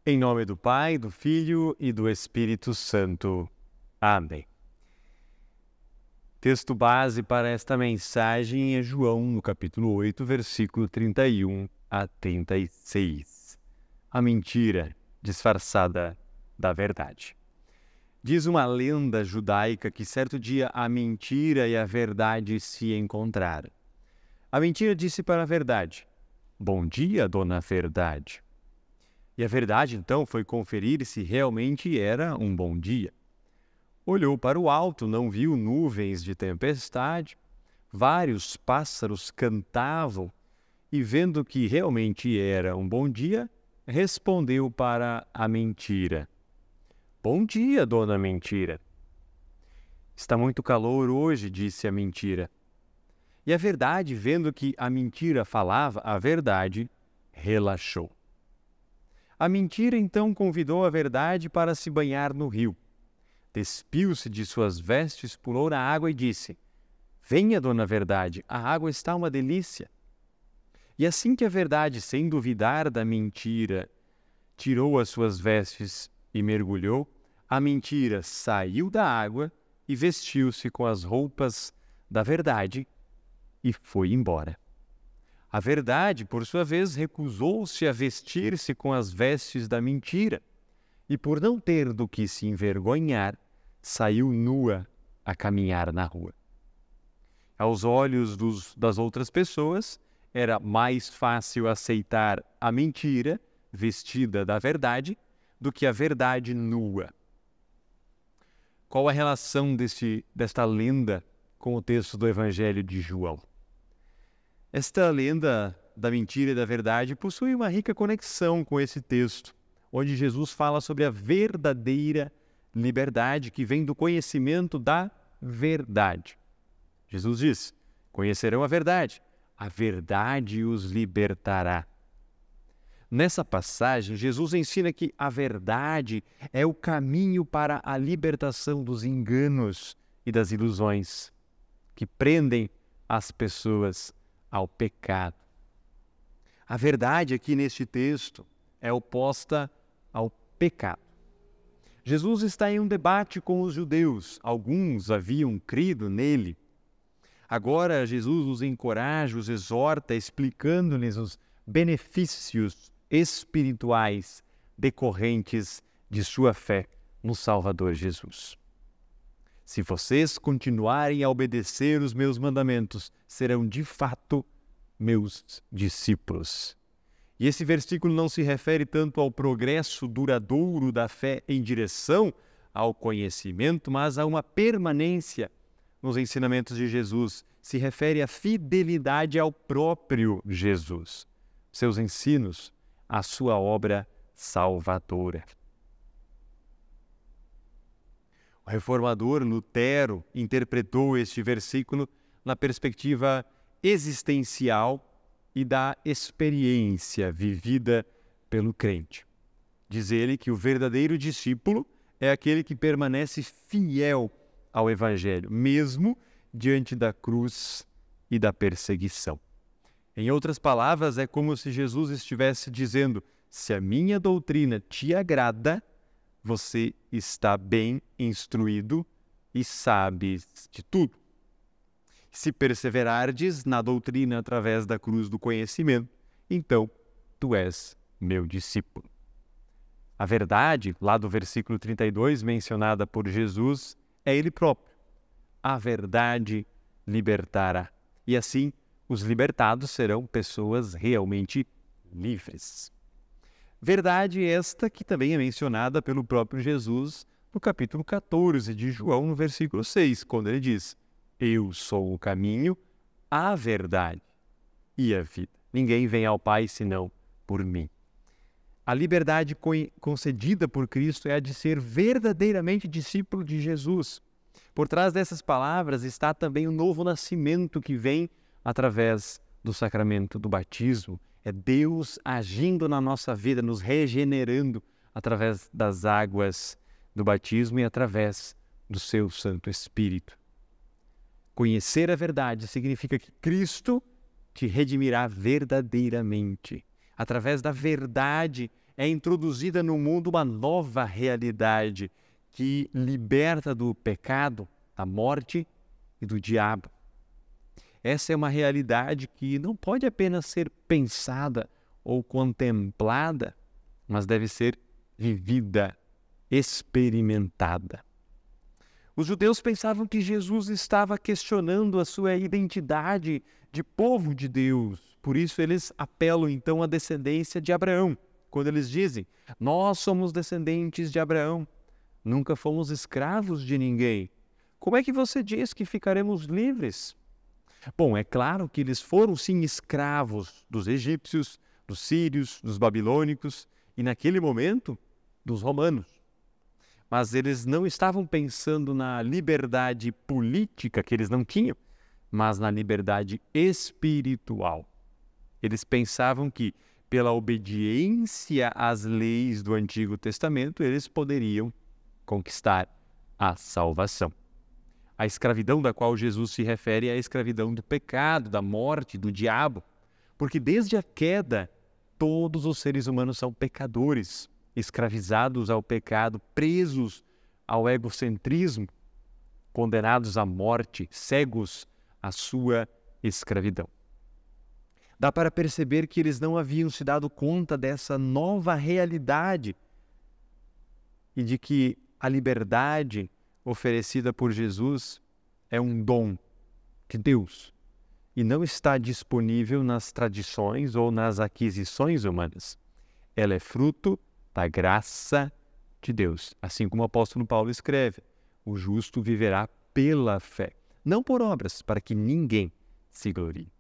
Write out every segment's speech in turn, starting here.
Em nome do Pai, do Filho e do Espírito Santo. Amém. Texto base para esta mensagem é João, no capítulo 8, versículo 31 a 36. A mentira disfarçada da verdade. Diz uma lenda judaica que certo dia a mentira e a verdade se encontraram. A mentira disse para a verdade: "Bom dia, dona Verdade." E a verdade, então, foi conferir se realmente era um bom dia. Olhou para o alto, não viu nuvens de tempestade, vários pássaros cantavam e, vendo que realmente era um bom dia, respondeu para a mentira: "Bom dia, dona Mentira." "Está muito calor hoje," disse a mentira. E a verdade, vendo que a mentira falava a verdade, relaxou. A mentira então convidou a verdade para se banhar no rio. Despiu-se de suas vestes, pulou na água e disse: "Venha, dona Verdade, a água está uma delícia." E assim que a verdade, sem duvidar da mentira, tirou as suas vestes e mergulhou, a mentira saiu da água e vestiu-se com as roupas da verdade e foi embora. A verdade, por sua vez, recusou-se a vestir-se com as vestes da mentira e, por não ter do que se envergonhar, saiu nua a caminhar na rua. Aos olhos das outras pessoas, era mais fácil aceitar a mentira vestida da verdade do que a verdade nua. Qual a relação desta lenda com o texto do Evangelho de João? Esta lenda da mentira e da verdade possui uma rica conexão com esse texto, onde Jesus fala sobre a verdadeira liberdade que vem do conhecimento da verdade. Jesus diz: "Conhecerão a verdade os libertará." Nessa passagem, Jesus ensina que a verdade é o caminho para a libertação dos enganos e das ilusões que prendem as pessoas ao pecado. A verdade aqui neste texto é oposta ao pecado. Jesus está em um debate com os judeus. Alguns haviam crido nele. Agora Jesus os encoraja, os exorta, explicando-lhes os benefícios espirituais decorrentes de sua fé no Salvador Jesus. "Se vocês continuarem a obedecer os meus mandamentos, serão de fato meus discípulos." E esse versículo não se refere tanto ao progresso duradouro da fé em direção ao conhecimento, mas a uma permanência nos ensinamentos de Jesus. Se refere à fidelidade ao próprio Jesus, seus ensinos, a sua obra salvadora. O reformador Lutero interpretou este versículo na perspectiva existencial e da experiência vivida pelo crente. Diz ele que o verdadeiro discípulo é aquele que permanece fiel ao Evangelho, mesmo diante da cruz e da perseguição. Em outras palavras, é como se Jesus estivesse dizendo: "Se a minha doutrina te agrada, você está bem instruído e sabe de tudo. Se perseverardes na doutrina através da cruz do conhecimento, então tu és meu discípulo." A verdade, lá do versículo 32, mencionada por Jesus, é Ele próprio. A verdade libertará. E assim, os libertados serão pessoas realmente livres. Verdade esta que também é mencionada pelo próprio Jesus no capítulo 14 de João, no versículo 6, quando ele diz: "Eu sou o caminho, a verdade e a vida. Ninguém vem ao Pai senão por mim." A liberdade concedida por Cristo é a de ser verdadeiramente discípulo de Jesus. Por trás dessas palavras está também o novo nascimento que vem através do sacramento do batismo. É Deus agindo na nossa vida, nos regenerando através das águas do batismo e através do seu Santo Espírito. Conhecer a verdade significa que Cristo te redimirá verdadeiramente. Através da verdade é introduzida no mundo uma nova realidade que liberta do pecado, da morte e do diabo. Essa é uma realidade que não pode apenas ser pensada ou contemplada, mas deve ser vivida, experimentada. Os judeus pensavam que Jesus estava questionando a sua identidade de povo de Deus. Por isso eles apelam então à descendência de Abraão, quando eles dizem: nós somos descendentes de Abraão, nunca fomos escravos de ninguém. Como é que você diz que ficaremos livres? Bom, é claro que eles foram sim escravos dos egípcios, dos sírios, dos babilônicos e naquele momento dos romanos. Mas eles não estavam pensando na liberdade política que eles não tinham, mas na liberdade espiritual. Eles pensavam que, pela obediência às leis do Antigo Testamento, eles poderiam conquistar a salvação. A escravidão da qual Jesus se refere é a escravidão do pecado, da morte, do diabo. Porque desde a queda, todos os seres humanos são pecadores, escravizados ao pecado, presos ao egocentrismo, condenados à morte, cegos à sua escravidão. Dá para perceber que eles não haviam se dado conta dessa nova realidade e de que a liberdade oferecida por Jesus é um dom de Deus e não está disponível nas tradições ou nas aquisições humanas. Ela é fruto da graça de Deus. Assim como o apóstolo Paulo escreve: o justo viverá pela fé, não por obras, para que ninguém se glorie.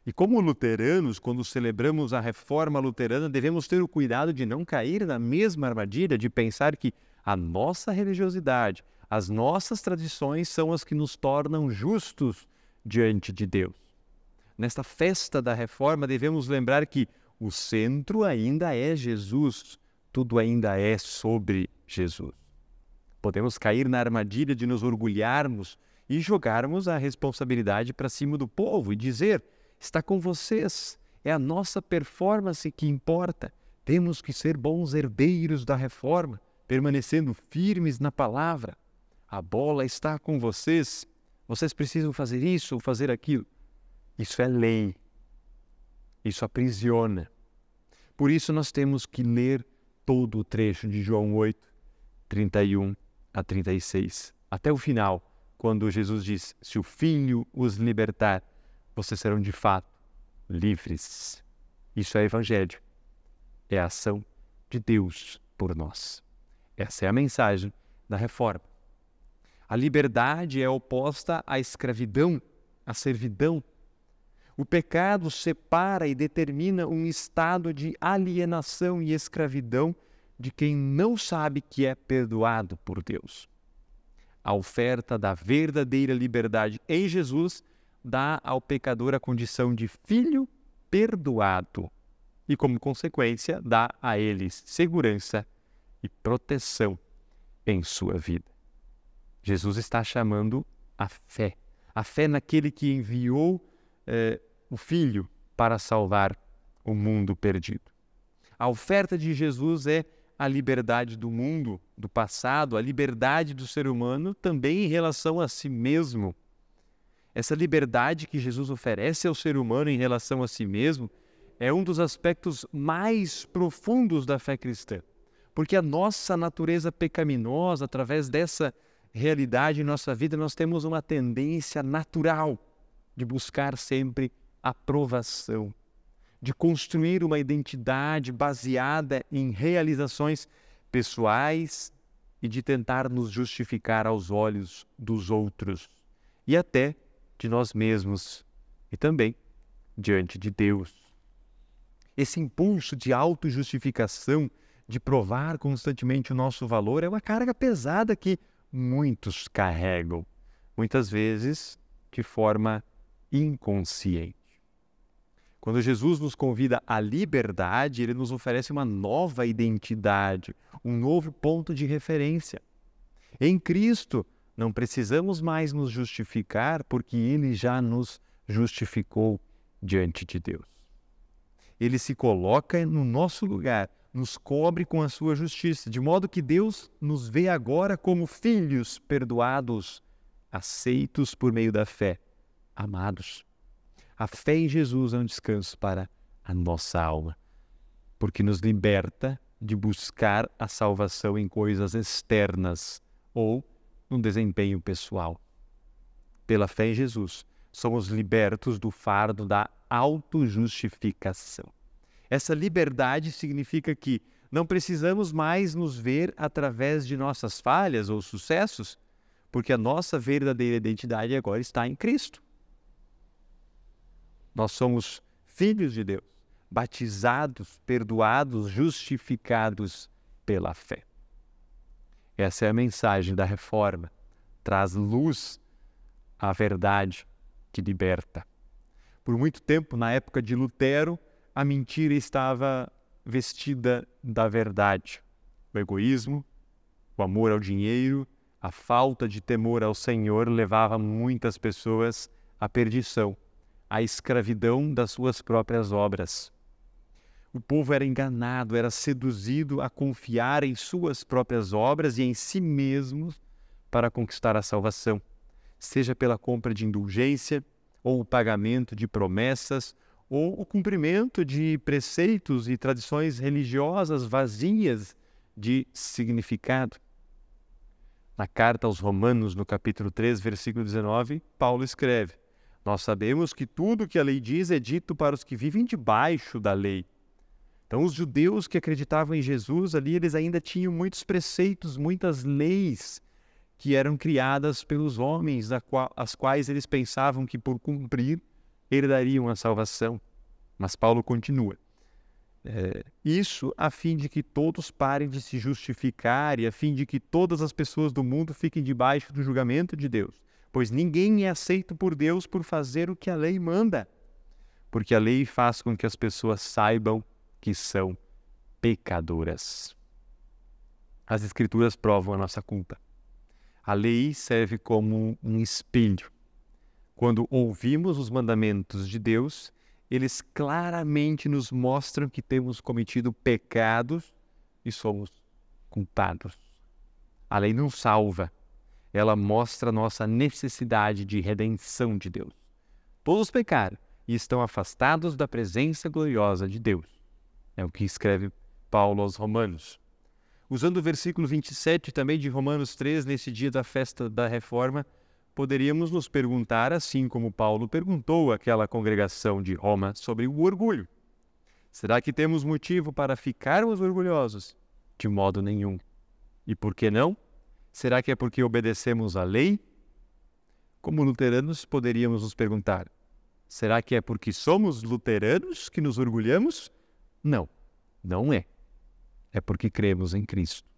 E como luteranos, quando celebramos a reforma luterana, devemos ter o cuidado de não cair na mesma armadilha de pensar que a nossa religiosidade, as nossas tradições são as que nos tornam justos diante de Deus. Nesta festa da reforma, devemos lembrar que o centro ainda é Jesus, tudo ainda é sobre Jesus. Podemos cair na armadilha de nos orgulharmos e jogarmos a responsabilidade para cima do povo e dizer: está com vocês, é a nossa performance que importa, temos que ser bons herdeiros da reforma, permanecendo firmes na palavra. A bola está com vocês, vocês precisam fazer isso ou fazer aquilo. Isso é lei, isso aprisiona. Por isso nós temos que ler todo o trecho de João 8, 31 a 36, até o final, quando Jesus diz: se o Filho os libertar, vocês serão de fato livres. Isso é evangelho, é a ação de Deus por nós. Essa é a mensagem da reforma. A liberdade é oposta à escravidão, à servidão. O pecado separa e determina um estado de alienação e escravidão de quem não sabe que é perdoado por Deus. A oferta da verdadeira liberdade em Jesus dá ao pecador a condição de filho perdoado e, como consequência, dá a eles segurança e proteção em sua vida. Jesus está chamando a fé naquele que enviou o Filho para salvar o mundo perdido. A oferta de Jesus é a liberdade do mundo, do passado, a liberdade do ser humano também em relação a si mesmo. Essa liberdade que Jesus oferece ao ser humano em relação a si mesmo é um dos aspectos mais profundos da fé cristã, porque a nossa natureza pecaminosa, através dessa realidade em nossa vida, nós temos uma tendência natural de buscar sempre aprovação, de construir uma identidade baseada em realizações pessoais e de tentar nos justificar aos olhos dos outros e até de nós mesmos e também diante de Deus. Esse impulso de autojustificação, de provar constantemente o nosso valor, é uma carga pesada que muitos carregam, muitas vezes de forma inconsciente. Quando Jesus nos convida à liberdade, Ele nos oferece uma nova identidade, um novo ponto de referência. Em Cristo, não precisamos mais nos justificar, porque Ele já nos justificou diante de Deus. Ele se coloca no nosso lugar, nos cobre com a sua justiça, de modo que Deus nos vê agora como filhos perdoados, aceitos por meio da fé, amados. A fé em Jesus é um descanso para a nossa alma, porque nos liberta de buscar a salvação em coisas externas ou no desempenho pessoal. Pela fé em Jesus, somos libertos do fardo da autojustificação. Essa liberdade significa que não precisamos mais nos ver através de nossas falhas ou sucessos, porque a nossa verdadeira identidade agora está em Cristo. Nós somos filhos de Deus, batizados, perdoados, justificados pela fé. Essa é a mensagem da reforma. Traz luz à verdade que liberta. Por muito tempo, na época de Lutero, a mentira estava vestida da verdade. O egoísmo, o amor ao dinheiro, a falta de temor ao Senhor levava muitas pessoas à perdição, à escravidão das suas próprias obras. O povo era enganado, era seduzido a confiar em suas próprias obras e em si mesmos para conquistar a salvação, seja pela compra de indulgência, ou o pagamento de promessas, ou o cumprimento de preceitos e tradições religiosas vazias de significado. Na carta aos Romanos, no capítulo 3, versículo 19, Paulo escreve: nós sabemos que tudo que a lei diz é dito para os que vivem debaixo da lei. Então, os judeus que acreditavam em Jesus ali, eles ainda tinham muitos preceitos, muitas leis que eram criadas pelos homens, as quais eles pensavam que por cumprir herdariam a salvação. Mas Paulo continua. Isso a fim de que todos parem de se justificar e a fim de que todas as pessoas do mundo fiquem debaixo do julgamento de Deus. Pois ninguém é aceito por Deus por fazer o que a lei manda, porque a lei faz com que as pessoas saibam que são pecadoras. As Escrituras provam a nossa culpa. A lei serve como um espelho. Quando ouvimos os mandamentos de Deus, eles claramente nos mostram que temos cometido pecados e somos culpados. A lei não salva, ela mostra a nossa necessidade de redenção de Deus. Todos pecaram e estão afastados da presença gloriosa de Deus. É o que escreve Paulo aos Romanos. Usando o versículo 27 também de Romanos 3, nesse dia da festa da reforma, poderíamos nos perguntar, assim como Paulo perguntou àquela congregação de Roma sobre o orgulho. Será que temos motivo para ficarmos orgulhosos? De modo nenhum. E por que não? Será que é porque obedecemos à lei? Como luteranos, poderíamos nos perguntar, será que é porque somos luteranos que nos orgulhamos? Não, não é. É porque cremos em Cristo.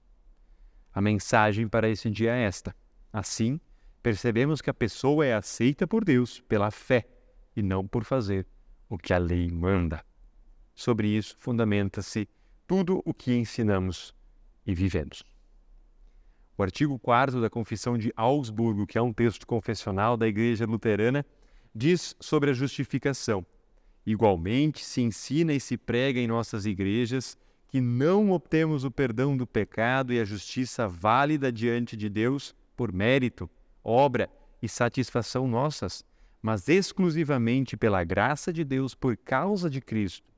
A mensagem para esse dia é esta. Assim, percebemos que a pessoa é aceita por Deus pela fé e não por fazer o que a lei manda. Sobre isso fundamenta-se tudo o que ensinamos e vivemos. O artigo 4º da Confissão de Augsburgo, que é um texto confessional da Igreja Luterana, diz sobre a justificação. Igualmente, se ensina e se prega em nossas igrejas que não obtemos o perdão do pecado e a justiça válida diante de Deus por mérito, obra e satisfação nossas, mas exclusivamente pela graça de Deus por causa de Cristo.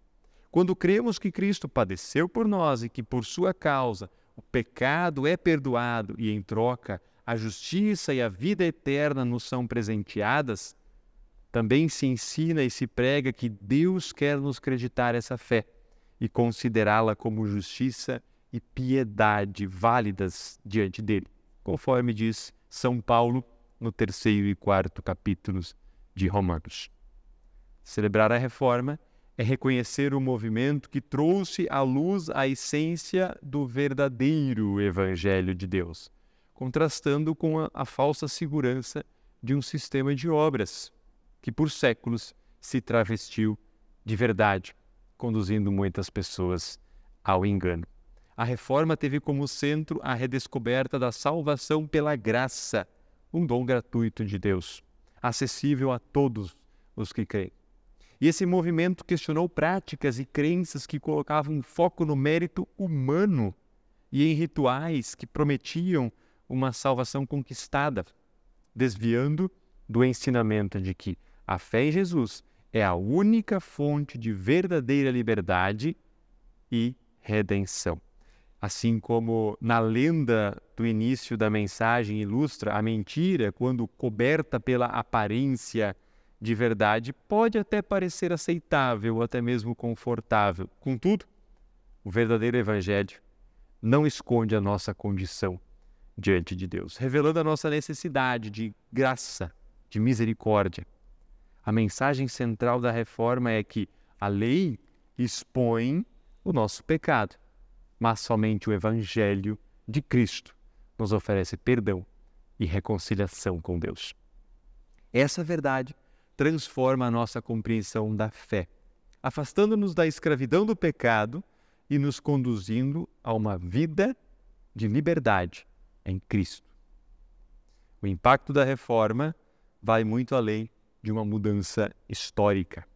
Quando cremos que Cristo padeceu por nós e que por sua causa o pecado é perdoado e, em troca, a justiça e a vida eterna nos são presenteadas, também se ensina e se prega que Deus quer nos creditar essa fé e considerá-la como justiça e piedade válidas diante dele, conforme diz São Paulo no 3º e 4º capítulos de Romanos. Celebrar a reforma é reconhecer o movimento que trouxe à luz a essência do verdadeiro Evangelho de Deus, contrastando com a falsa segurança de um sistema de obras que por séculos se travestiu de verdade, conduzindo muitas pessoas ao engano. A reforma teve como centro a redescoberta da salvação pela graça, um dom gratuito de Deus, acessível a todos os que creem. E esse movimento questionou práticas e crenças que colocavam foco no mérito humano e em rituais que prometiam uma salvação conquistada, desviando do ensinamento de que a fé em Jesus é a única fonte de verdadeira liberdade e redenção. Assim como na lenda do início da mensagem ilustra, a mentira, quando coberta pela aparência de verdade, pode até parecer aceitável ou até mesmo confortável. Contudo, o verdadeiro evangelho não esconde a nossa condição diante de Deus, revelando a nossa necessidade de graça, de misericórdia. A mensagem central da reforma é que a lei expõe o nosso pecado, mas somente o Evangelho de Cristo nos oferece perdão e reconciliação com Deus. Essa verdade transforma a nossa compreensão da fé, afastando-nos da escravidão do pecado e nos conduzindo a uma vida de liberdade em Cristo. O impacto da reforma vai muito além de uma mudança histórica.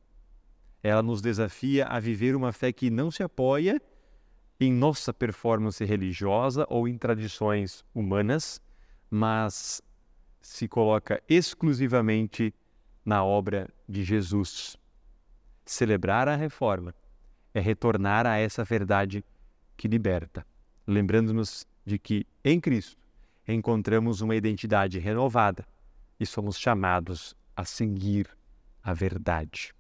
Ela nos desafia a viver uma fé que não se apoia em nossa performance religiosa ou em tradições humanas, mas se coloca exclusivamente na obra de Jesus. Celebrar a reforma é retornar a essa verdade que liberta, lembrando-nos de que em Cristo encontramos uma identidade renovada e somos chamados a seguir a verdade,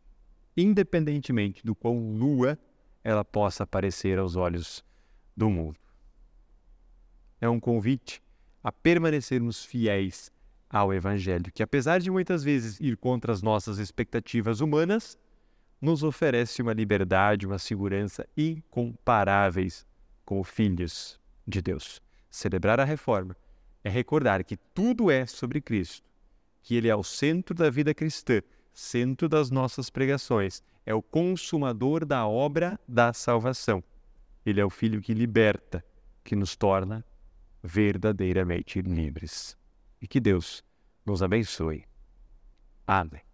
independentemente do quão nua ela possa parecer aos olhos do mundo. É um convite a permanecermos fiéis ao Evangelho, que apesar de muitas vezes ir contra as nossas expectativas humanas, nos oferece uma liberdade, uma segurança incomparáveis como filhos de Deus. Celebrar a reforma é recordar que tudo é sobre Cristo, que Ele é o centro da vida cristã, centro das nossas pregações, é o consumador da obra da salvação. Ele é o Filho que liberta, que nos torna verdadeiramente livres. E que Deus nos abençoe. Amém.